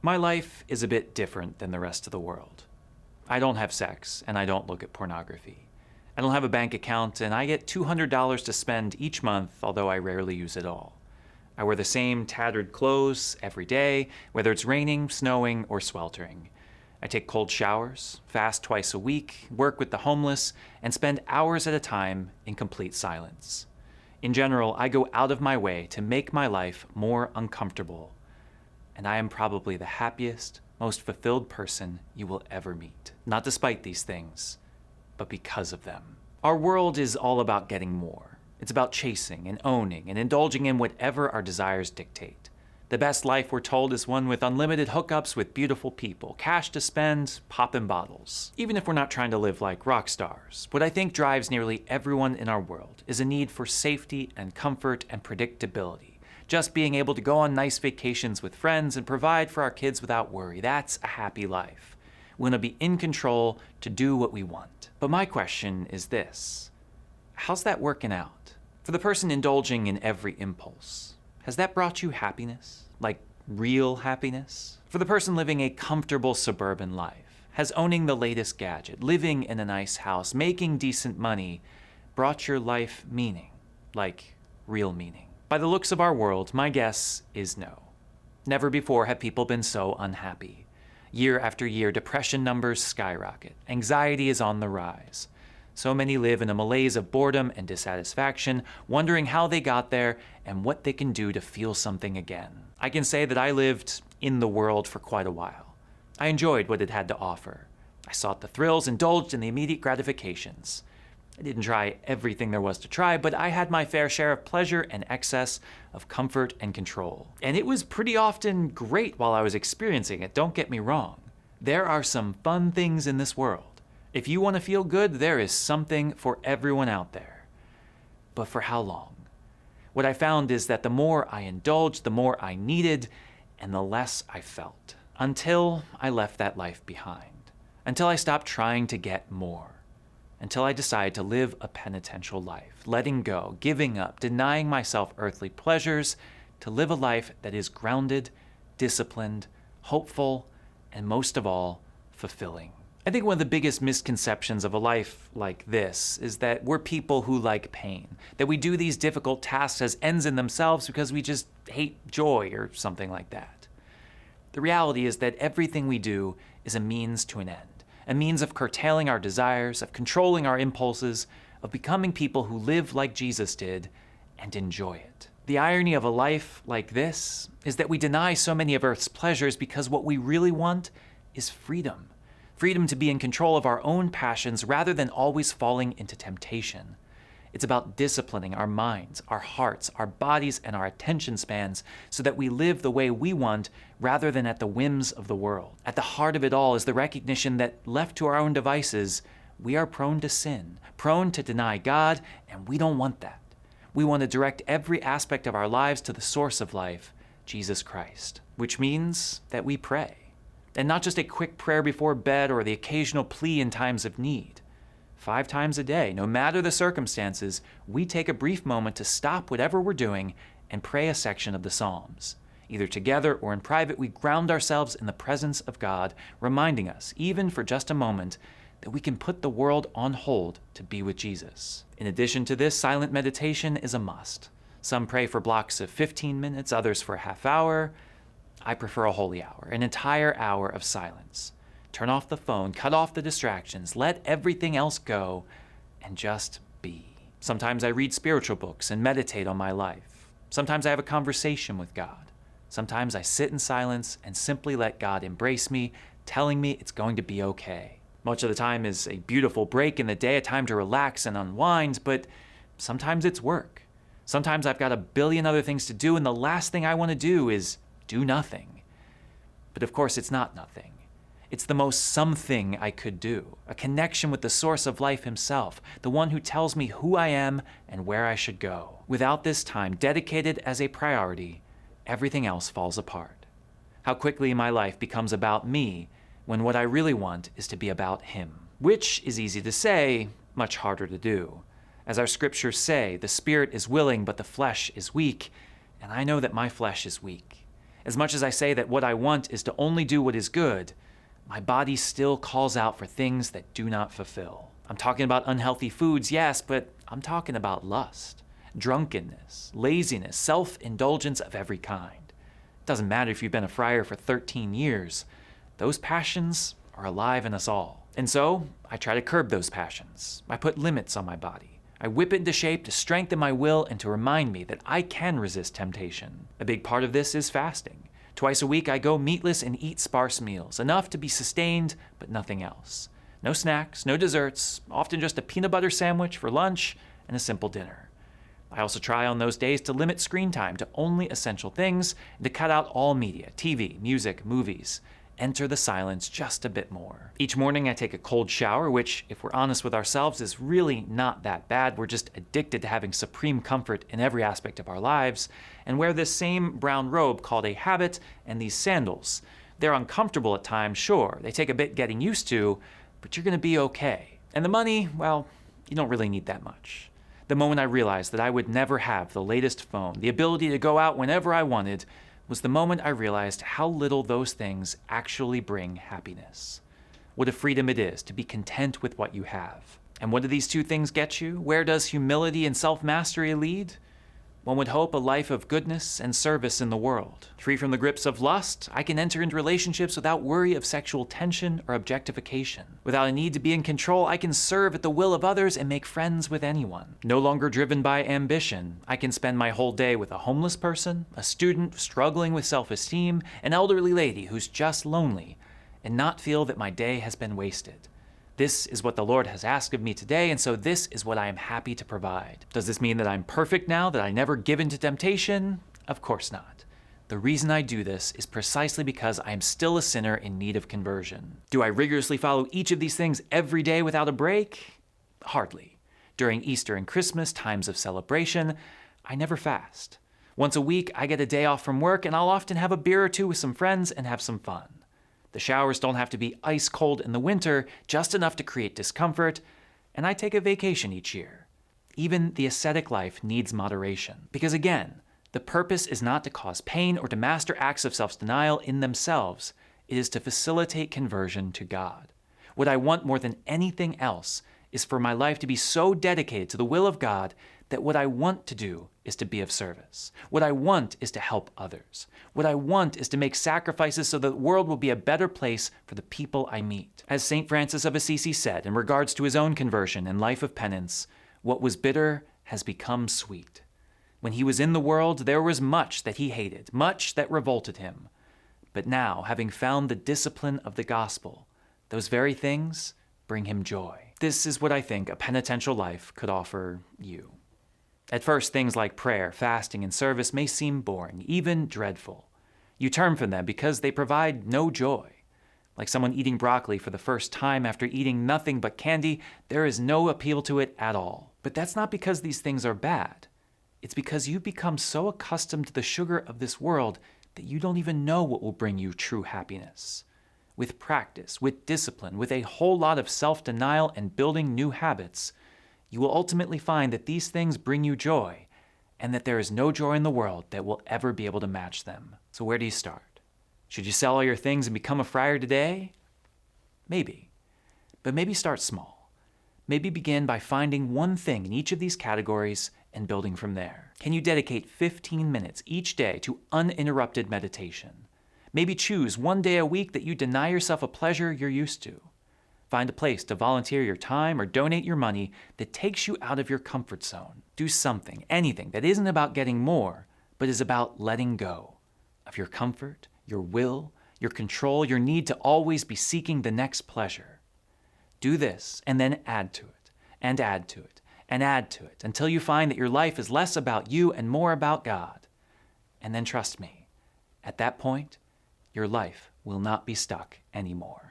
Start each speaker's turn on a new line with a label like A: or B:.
A: My life is a bit different than the rest of the world. I don't have sex, and I don't look at pornography. I don't have a bank account, and I get $200 to spend each month, although I rarely use it all. I wear the same tattered clothes every day, whether it's raining, snowing, or sweltering. I take cold showers, fast twice a week, work with the homeless, and spend hours at a time in complete silence. In general, I go out of my way to make my life more uncomfortable, and I am probably the happiest, most fulfilled person you will ever meet. Not despite these things, but because of them. Our world is all about getting more. It's about chasing and owning and indulging in whatever our desires dictate. The best life, we're told, is one with unlimited hookups with beautiful people, cash to spend, poppin' bottles. Even if we're not trying to live like rock stars, what I think drives nearly everyone in our world is a need for safety and comfort and predictability. Just being able to go on nice vacations with friends and provide for our kids without worry, that's a happy life. We want to be in control to do what we want. But my question is this: how's that working out? For the person indulging in every impulse, has that brought you happiness? Like real happiness? For the person living a comfortable suburban life, has owning the latest gadget, living in a nice house, making decent money, brought your life meaning? Like real meaning? By the looks of our world, my guess is no. Never before have people been so unhappy. Year after year, depression numbers skyrocket. Anxiety is on the rise. So many live in a malaise of boredom and dissatisfaction, wondering how they got there and what they can do to feel something again. I can say that I lived in the world for quite a while. I enjoyed what it had to offer. I sought the thrills, indulged in the immediate gratifications. I didn't try everything there was to try, but I had my fair share of pleasure and excess of comfort and control. And it was pretty often great while I was experiencing it, don't get me wrong. There are some fun things in this world. If you want to feel good, there is something for everyone out there. But for how long? What I found is that the more I indulged, the more I needed, and the less I felt. Until I left that life behind. Until I stopped trying to get more. Until I decided to live a penitential life, letting go, giving up, denying myself earthly pleasures, to live a life that is grounded, disciplined, hopeful, and most of all, fulfilling. I think one of the biggest misconceptions of a life like this is that we're people who like pain, that we do these difficult tasks as ends in themselves because we just hate joy or something like that. The reality is that everything we do is a means to an end, a means of curtailing our desires, of controlling our impulses, of becoming people who live like Jesus did and enjoy it. The irony of a life like this is that we deny so many of Earth's pleasures because what we really want is freedom. Freedom to be in control of our own passions rather than always falling into temptation. It's about disciplining our minds, our hearts, our bodies, and our attention spans so that we live the way we want rather than at the whims of the world. At the heart of it all is the recognition that, left to our own devices, we are prone to sin, prone to deny God, and we don't want that. We want to direct every aspect of our lives to the source of life, Jesus Christ, which means that we pray. And not just a quick prayer before bed or the occasional plea in times of need. 5 times a day, no matter the circumstances, we take a brief moment to stop whatever we're doing and pray a section of the Psalms. Either together or in private, we ground ourselves in the presence of God, reminding us, even for just a moment, that we can put the world on hold to be with Jesus. In addition to this, silent meditation is a must. Some pray for blocks of 15 minutes, others for a half hour. I prefer a holy hour, an entire hour of silence. Turn off the phone, cut off the distractions, let everything else go, and just be. Sometimes I read spiritual books and meditate on my life. Sometimes I have a conversation with God. Sometimes I sit in silence and simply let God embrace me, telling me it's going to be okay. Much of the time is a beautiful break in the day, a time to relax and unwind, but sometimes it's work. Sometimes I've got a billion other things to do, and the last thing I want to do is do nothing. But of course, it's not nothing. It's the most something I could do, a connection with the source of life himself, the one who tells me who I am and where I should go. Without this time dedicated as a priority, everything else falls apart. How quickly my life becomes about me when what I really want is to be about him. Which is easy to say, much harder to do. As our scriptures say, the spirit is willing, but the flesh is weak, and I know that my flesh is weak. As much as I say that what I want is to only do what is good, my body still calls out for things that do not fulfill. I'm talking about unhealthy foods, yes, but I'm talking about lust, drunkenness, laziness, self-indulgence of every kind. It doesn't matter if you've been a friar for 13 years. Those passions are alive in us all. And so, I try to curb those passions. I put limits on my body. I whip it into shape to strengthen my will and to remind me that I can resist temptation. A big part of this is fasting. Twice a week, I go meatless and eat sparse meals, enough to be sustained, but nothing else. No snacks, no desserts, often just a peanut butter sandwich for lunch and a simple dinner. I also try on those days to limit screen time to only essential things and to cut out all media, TV, music, movies. Enter the silence just a bit more. Each morning I take a cold shower, which, if we're honest with ourselves, is really not that bad. We're just addicted to having supreme comfort in every aspect of our lives, and wear this same brown robe called a habit and these sandals. They're uncomfortable at times, sure. They take a bit getting used to, but you're gonna be okay. And the money, well, you don't really need that much. The moment I realized that I would never have the latest phone, the ability to go out whenever I wanted, was the moment I realized how little those things actually bring happiness. What a freedom it is to be content with what you have. And what do these two things get you? Where does humility and self-mastery lead? One would hope a life of goodness and service in the world. Free from the grips of lust, I can enter into relationships without worry of sexual tension or objectification. Without a need to be in control, I can serve at the will of others and make friends with anyone. No longer driven by ambition, I can spend my whole day with a homeless person, a student struggling with self-esteem, an elderly lady who's just lonely, and not feel that my day has been wasted. This is what the Lord has asked of me today, and so this is what I am happy to provide. Does this mean that I'm perfect now, that I never give in to temptation? Of course not. The reason I do this is precisely because I am still a sinner in need of conversion. Do I rigorously follow each of these things every day without a break? Hardly. During Easter and Christmas, times of celebration, I never fast. Once a week, I get a day off from work, and I'll often have a beer or two with some friends and have some fun. The showers don't have to be ice cold in the winter, just enough to create discomfort, and I take a vacation each year. Even the ascetic life needs moderation. Because again, the purpose is not to cause pain or to master acts of self-denial in themselves. It is to facilitate conversion to God. What I want more than anything else is for my life to be so dedicated to the will of God that what I want to do is to be of service. What I want is to help others. What I want is to make sacrifices so that the world will be a better place for the people I meet. As St. Francis of Assisi said in regards to his own conversion and life of penance, what was bitter has become sweet. When he was in the world, there was much that he hated, much that revolted him. But now, having found the discipline of the gospel, those very things bring him joy. This is what I think a penitential life could offer you. At first, things like prayer, fasting, and service may seem boring, even dreadful. You turn from them because they provide no joy. Like someone eating broccoli for the first time after eating nothing but candy, there is no appeal to it at all. But that's not because these things are bad. It's because you've become so accustomed to the sugar of this world that you don't even know what will bring you true happiness. With practice, with discipline, with a whole lot of self-denial and building new habits, you will ultimately find that these things bring you joy, and that there is no joy in the world that will ever be able to match them. So where do you start? Should you sell all your things and become a friar today? Maybe. But maybe start small. Maybe begin by finding one thing in each of these categories and building from there. Can you dedicate 15 minutes each day to uninterrupted meditation? Maybe choose one day a week that you deny yourself a pleasure you're used to. Find a place to volunteer your time or donate your money that takes you out of your comfort zone. Do something, anything, that isn't about getting more, but is about letting go of your comfort, your will, your control, your need to always be seeking the next pleasure. Do this, and then add to it, and add to it, and add to it, until you find that your life is less about you and more about God. And then trust me, at that point, your life will not be stuck anymore.